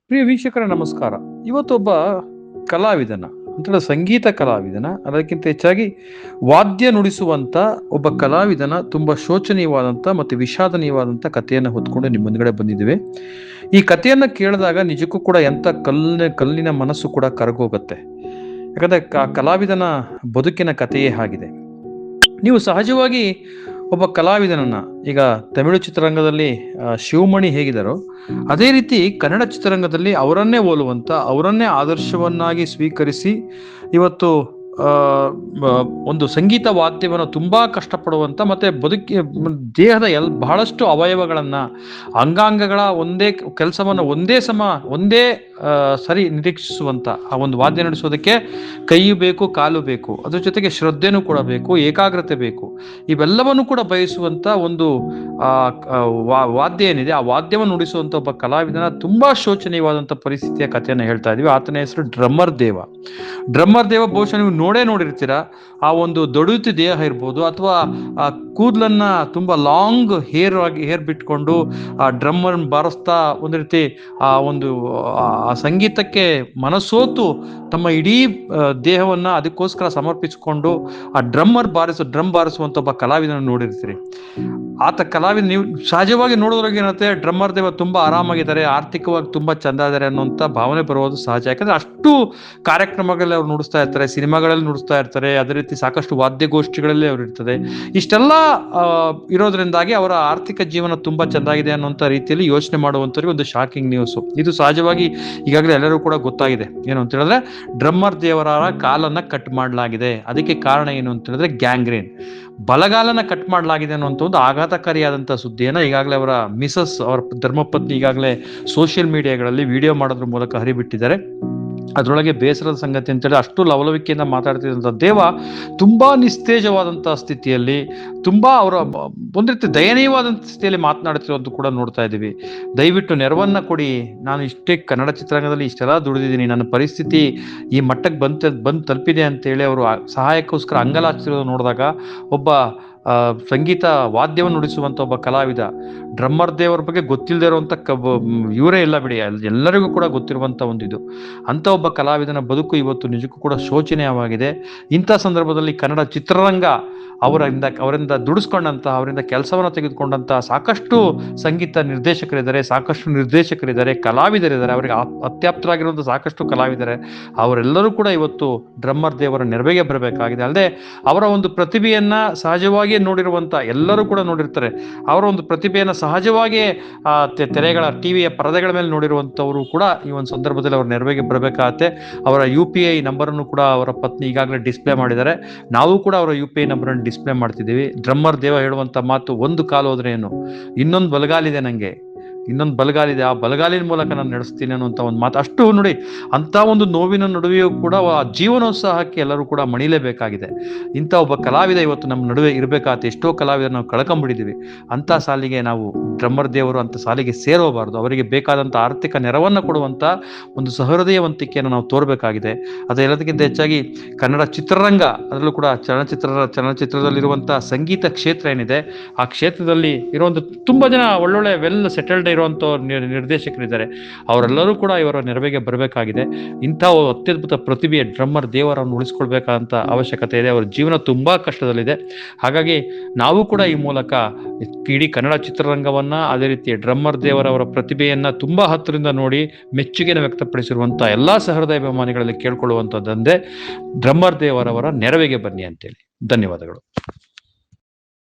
ಪ್ರಿಯ ವೀಕ್ಷಕರೇ ನಮಸ್ಕಾರ. ಇವತ್ತೊಬ್ಬ ಕಲಾವಿದನ ಅಂದ್ರೆ ಸಂಗೀತ ಕಲಾವಿದನ, ಅದಕ್ಕಿಂತ ಹೆಚ್ಚಾಗಿ ವಾದ್ಯ ನುಡಿಸುವಂತ ಒಬ್ಬ ಕಲಾವಿದನ ತುಂಬಾ ಶೋಚನೀಯವಾದಂತ ಮತ್ತು ವಿಷಾದನೀಯವಾದಂತ ಕಥೆಯನ್ನು ಹೊತ್ಕೊಂಡು ನಿಮ್ಮ ಮುಂದ್ಗಡೆ ಬಂದಿದ್ದೇವೆ. ಈ ಕಥೆಯನ್ನ ಕೇಳಿದಾಗ ನಿಜಕ್ಕೂ ಕೂಡ ಎಂತ ಕಲ್ಲಿನ ಮನಸ್ಸು ಕೂಡ ಕರಗೋಗುತ್ತೆ. ಯಾಕಂದ್ರೆ ಕಲಾವಿದನ ಬದುಕಿನ ಕಥೆಯೇ ಆಗಿದೆ. ನೀವು ಸಹಜವಾಗಿ ಒಬ್ಬ ಕಲಾವಿದನನ್ನ ಈಗ ತಮಿಳು ಚಿತ್ರರಂಗದಲ್ಲಿ ಶಿವಮಣಿ ಹೇಗಿದ್ದಾರೋ ಅದೇ ರೀತಿ ಕನ್ನಡ ಚಿತ್ರರಂಗದಲ್ಲಿ ಅವರನ್ನೇ ಹೋಲುವಂತ, ಅವರನ್ನೇ ಆದರ್ಶವನ್ನಾಗಿ ಸ್ವೀಕರಿಸಿ ಇವತ್ತು ಆ, ಒಂದು ಸಂಗೀತ ವಾದ್ಯವನ್ನು ತುಂಬಾ ಕಷ್ಟಪಡುವಂತ ಮತ್ತೆ ದೇಹದ ಬಹಳಷ್ಟು ಅವಯವಗಳನ್ನ, ಅಂಗಾಂಗಗಳ ಒಂದೇ ಕೆಲಸವನ್ನ ಒಂದೇ ಸರಿ ನಿರೀಕ್ಷಿಸುವಂತ ಆ ಒಂದು ವಾದ್ಯ ನಡೆಸೋದಕ್ಕೆ ಕೈಯು ಬೇಕು, ಕಾಲು ಬೇಕು, ಅದ್ರ ಜೊತೆಗೆ ಶ್ರದ್ಧೆನೂ ಕೂಡ ಬೇಕು, ಏಕಾಗ್ರತೆ ಬೇಕು. ಇವೆಲ್ಲವನ್ನು ಕೂಡ ಬಯಸುವಂತ ಒಂದು ಆ ವಾದ್ಯ ಏನಿದೆ, ಆ ವಾದ್ಯವನ್ನು ನುಡಿಸುವಂತ ಒಬ್ಬ ಕಲಾವಿದನ ತುಂಬಾ ಶೋಚನೀಯವಾದಂತ ಪರಿಸ್ಥಿತಿಯ ಕಥೆಯನ್ನು ಹೇಳ್ತಾ ಇದೀವಿ. ಆತನ ಹೆಸರು ಡ್ರಮ್ಮರ್ ದೇವ. ಡ್ರಮ್ಮರ್ ದೇವ ಬಹುಶಃ ನೀವು ನೋಡಿರ್ತೀರಾ. ಆ ಒಂದು ದೊಡುತಿ ದೇಹ ಇರ್ಬೋದು, ಅಥವಾ ಆ ಕೂದಲನ್ನ ತುಂಬಾ ಲಾಂಗ್ ಹೇರ್ ಬಿಟ್ಕೊಂಡು ಆ ಡ್ರಮ್ಮರ್ ಬಾರಿಸ್ತಾ ಒಂದು ರೀತಿ ಆ ಒಂದು ಆ ಸಂಗೀತಕ್ಕೆ ಮನಸೋತು ತಮ್ಮ ಇಡೀ ದೇಹವನ್ನ ಅದಕ್ಕೋಸ್ಕರ ಸಮರ್ಪಿಸಿಕೊಂಡು ಆ ಡ್ರಮ್ ಬಾರಿಸುವಂತ ಒಬ್ಬ ಕಲಾವಿದನ ನೋಡಿರ್ತೀರಿ. ಆತ ಕಲಾವಿದ ನೀವು ಸಹಜವಾಗಿ ನೋಡೋದ್ರಾಗ ಏನತ್ತೆ, ಡ್ರಮ್ಮರ್ ದೇವ ತುಂಬಾ ಆರಾಮಾಗಿದ್ದಾರೆ, ಆರ್ಥಿಕವಾಗಿ ತುಂಬಾ ಚಂದ ಇದ್ದಾರೆ ಅನ್ನೋಂಥ ಭಾವನೆ ಬರುವುದು ಸಹಜ. ಯಾಕಂದ್ರೆ ಅಷ್ಟು ಕಾರ್ಯಕ್ರಮಗಳಲ್ಲಿ ಅವ್ರು ನುಡಿಸ್ತಾ ಇರ್ತಾರೆ, ಸಿನಿಮಾಗಳಲ್ಲಿ ನುಡಿಸ್ತಾ ಇರ್ತಾರೆ, ಅದೇ ರೀತಿ ಸಾಕಷ್ಟು ವಾದ್ಯಗೋಷ್ಠಿಗಳಲ್ಲಿ ಅವ್ರು ಇರ್ತದೆ. ಇಷ್ಟೆಲ್ಲ ಇರೋದ್ರಿಂದಾಗಿ ಅವರ ಆರ್ಥಿಕ ಜೀವನ ತುಂಬಾ ಚೆಂದಾಗಿದೆ ಅನ್ನೋಂಥ ರೀತಿಯಲ್ಲಿ ಯೋಚನೆ ಮಾಡುವಂಥವ್ರಿಗೆ ಒಂದು ಶಾಕಿಂಗ್ ನ್ಯೂಸ್. ಇದು ಸಹಜವಾಗಿ ಈಗಾಗಲೇ ಎಲ್ಲರೂ ಕೂಡ ಗೊತ್ತಾಗಿದೆ. ಏನು ಅಂತ ಹೇಳಿದ್ರೆ, ಡ್ರಮ್ಮರ್ ದೇವರ ಕಾಲನ್ನ ಕಟ್ ಮಾಡಲಾಗಿದೆ. ಅದಕ್ಕೆ ಕಾರಣ ಏನು ಅಂತ ಹೇಳಿದ್ರೆ ಗ್ಯಾಂಗ್ರೇನ್, ಬಲಗಾಲನ ಕಟ್ ಮಾಡಲಾಗಿದೆ ಅನ್ನುವಂಥ ಒಂದು ಆಘಾತಕಾರಿಯಾದಂತಹ ಸುದ್ದಿಯನ್ನ ಈಗಾಗಲೇ ಅವರ ಅವರ ಧರ್ಮಪತ್ನಿ ಈಗಾಗಲೇ ಸೋಷಿಯಲ್ ಮೀಡಿಯಾಗಳಲ್ಲಿ ವಿಡಿಯೋ ಮಾಡೋದ್ರ ಮೂಲಕ ಹರಿಬಿಟ್ಟಿದ್ದಾರೆ. ಅದರೊಳಗೆ ಬೇಸರದ ಸಂಗತಿ ಅಂತೇಳಿ ಅಷ್ಟು ಲವಲವಿಕೆಯಿಂದ ಮಾತಾಡ್ತಿದ್ದಂಥ ದೇವ ತುಂಬಾ ನಿಸ್ತೇಜವಾದಂತಹ ಸ್ಥಿತಿಯಲ್ಲಿ, ತುಂಬಾ ಅವರ ಒಂದ್ ರೀತಿ ದಯನೀಯವಾದಂಥ ಸ್ಥಿತಿಯಲ್ಲಿ ಮಾತನಾಡ್ತಿರೋದು ಕೂಡ ನೋಡ್ತಾ ಇದ್ದೀವಿ. ದಯವಿಟ್ಟು ನೆರವನ್ನ ಕೊಡಿ, ನಾನು ಇಷ್ಟೇ ಕನ್ನಡ ಚಿತ್ರರಂಗದಲ್ಲಿ ಇಷ್ಟೆಲ್ಲ ದುಡಿದಿದ್ದೀನಿ, ನನ್ನ ಪರಿಸ್ಥಿತಿ ಈ ಮಟ್ಟಕ್ಕೆ ಬಂದು ತಲುಪಿದೆ ಅಂತೇಳಿ ಅವರು ಸಹಾಯಕ್ಕೋಸ್ಕರ ಅಂಗಲಾಚಿರೋದು ನೋಡಿದಾಗ ಒಬ್ಬ ಸಂಗೀತ ವಾದ್ಯವನ್ನು ನುಡಿಸುವಂತ ಒಬ್ಬ ಕಲಾವಿದ, ಡ್ರಮ್ಮರ್ ದೇವರ ಬಗ್ಗೆ ಗೊತ್ತಿಲ್ಲದೆ ಇರುವಂತ ಇವರೇ ಇಲ್ಲ ಬಿಡಿ, ಎಲ್ಲರಿಗೂ ಕೂಡ ಗೊತ್ತಿರುವಂತ ಇದು ಅಂತ ಒಬ್ಬ ಕಲಾವಿದನ ಬದುಕು ಇವತ್ತು ನಿಜಕ್ಕೂ ಕೂಡ ಶೋಚನೀಯವಾಗಿದೆ. ಇಂಥ ಸಂದರ್ಭದಲ್ಲಿ ಕನ್ನಡ ಚಿತ್ರರಂಗ ಅವರಿಂದ ದುಡಿಸ್ಕೊಂಡಂತ, ಅವರಿಂದ ಕೆಲಸವನ್ನು ತೆಗೆದುಕೊಂಡಂತ ಸಾಕಷ್ಟು ಸಂಗೀತ ನಿರ್ದೇಶಕರಿದ್ದಾರೆ, ಕಲಾವಿದರಿದ್ದಾರೆ, ಅವರಿಗೆ ಅತ್ಯಾಪ್ತರಾಗಿರುವಂತ ಸಾಕಷ್ಟು ಕಲಾವಿದರೆ, ಅವರೆಲ್ಲರೂ ಕೂಡ ಇವತ್ತು ಡ್ರಮ್ಮರ್ ದೇವರ ನೆರವಿಗೆ ಬರಬೇಕಾಗಿದೆ. ಅಲ್ಲದೆ ಅವರ ಒಂದು ಪ್ರತಿಭೆಯನ್ನ ಸಹಜವಾಗಿ ನೋಡಿರುವಂತ ಎಲ್ಲರೂ ಕೂಡ ನೋಡಿರ್ತಾರೆ. ಅವರ ಒಂದು ಪ್ರತಿಭೆಯನ್ನ ಸಹಜವಾಗಿಯೇ ತೆರೆಗಳ ಟಿವಿಯ ಪರದೆಗಳ ಮೇಲೆ ನೋಡಿರುವಂತವರು ಕೂಡ ಈ ಒಂದು ಸಂದರ್ಭದಲ್ಲಿ ಅವರ ನೆರವಿಗೆ ಬರಬೇಕಾಗತ್ತೆ. ಅವರ UPI ನಂಬರ್ ಅನ್ನು ಕೂಡ ಅವರ ಪತ್ನಿ ಈಗಾಗಲೇ ಡಿಸ್ಪ್ಲೇ ಮಾಡಿದ್ದಾರೆ. ನಾವು ಕೂಡ ಅವರ UPI ನಂಬರ್ ಅನ್ನು ಡಿಸ್ಪ್ಲೇ ಮಾಡ್ತಿದ್ದೀವಿ. ಡ್ರಮ್ಮರ್ ದೇವ ಹೇಳುವಂತ ಮಾತು, ಒಂದು ಕಾಲು ಹೋದ್ರೆ ಏನು, ಇನ್ನೊಂದು ಬಲಗಾಲಿದೆ, ನಂಗೆ ಇನ್ನೊಂದು ಬಲಗಾಲಿದೆ, ಆ ಬಲಗಾಲಿನ ಮೂಲಕ ನಾನು ನಡೆಸ್ತೀನಿ ಅನ್ನುವಂಥ ಒಂದು ಮಾತು. ಅಷ್ಟು ನೋಡಿ, ಅಂತ ಒಂದು ನೋವಿನ ನಡುವೆಯೂ ಕೂಡ ಆ ಜೀವನೋತ್ಸಾಹಕ್ಕೆ ಎಲ್ಲರೂ ಕೂಡ ಮಣಿಲೇಬೇಕಾಗಿದೆ. ಇಂಥ ಒಬ್ಬ ಕಲಾವಿದ ಇವತ್ತು ನಮ್ಮ ನಡುವೆ ಇರಬೇಕಾಗುತ್ತೆ. ಎಷ್ಟೋ ಕಲಾವಿದರು ನಾವು ಕಳ್ಕೊಂಡ್ಬಿಟ್ಟಿದ್ದೀವಿ. ಅಂತ ಸಾಲಿಗೆ ನಾವು ಡ್ರಮ್ಮರ್ ದೇವರು ಅಂತ ಸಾಲಿಗೆ ಸೇರೋಬಾರ್ದು. ಅವರಿಗೆ ಬೇಕಾದಂಥ ಆರ್ಥಿಕ ನೆರವನ್ನು ಕೊಡುವಂಥ ಒಂದು ಸಹೃದಯವಂತಿಕೆಯನ್ನು ನಾವು ತೋರಬೇಕಾಗಿದೆ. ಅದೆಲ್ಲದಕ್ಕಿಂತ ಹೆಚ್ಚಾಗಿ ಕನ್ನಡ ಚಿತ್ರರಂಗ, ಅದರಲ್ಲೂ ಕೂಡ ಚಲನಚಿತ್ರದಲ್ಲಿರುವಂಥ ಸಂಗೀತ ಕ್ಷೇತ್ರ ಏನಿದೆ, ಆ ಕ್ಷೇತ್ರದಲ್ಲಿ ಇರುವಂಥ ತುಂಬಾ ಜನ ಒಳ್ಳೊಳ್ಳೆ ವೆಲ್ ಸೆಟಲ್ಡ್ ಇರುವಂತ ನಿರ್ದೇಶಕರಿದ್ದಾರೆ. ಅವರೆಲ್ಲರೂ ಕೂಡ ಇವರ ನೆರವಿಗೆ ಬರಬೇಕಾಗಿದೆ. ಇಂಥ ಅತ್ಯದ್ಭುತ ಪ್ರತಿಭೆಯ ಡ್ರಮ್ಮರ್ ದೇವರನ್ನು ಉಳಿಸ್ಕೊಳ್ಬೇಕಾದಂತ ಅವಶ್ಯಕತೆ ಇದೆ. ಅವರ ಜೀವನ ತುಂಬಾ ಕಷ್ಟದಲ್ಲಿದೆ. ಹಾಗಾಗಿ ನಾವು ಕೂಡ ಈ ಮೂಲಕ ಇಡೀ ಕನ್ನಡ ಚಿತ್ರರಂಗವನ್ನ, ಅದೇ ರೀತಿ ಡ್ರಮ್ಮರ್ ದೇವರವರ ಪ್ರತಿಭೆಯನ್ನ ತುಂಬಾ ಹತ್ತಿರದಿಂದ ನೋಡಿ ಮೆಚ್ಚುಗೆಯನ್ನು ವ್ಯಕ್ತಪಡಿಸಿರುವಂತಹ ಎಲ್ಲಾ ಸಹೃದಯ ಅಭಿಮಾನಿಗಳಲ್ಲಿ ಕೇಳ್ಕೊಳ್ಳುವಂತದ್ದಂದೆ, ಡ್ರಮ್ಮರ್ ದೇವರವರ ನೆರವಿಗೆ ಬನ್ನಿ ಅಂತೇಳಿ. ಧನ್ಯವಾದಗಳು.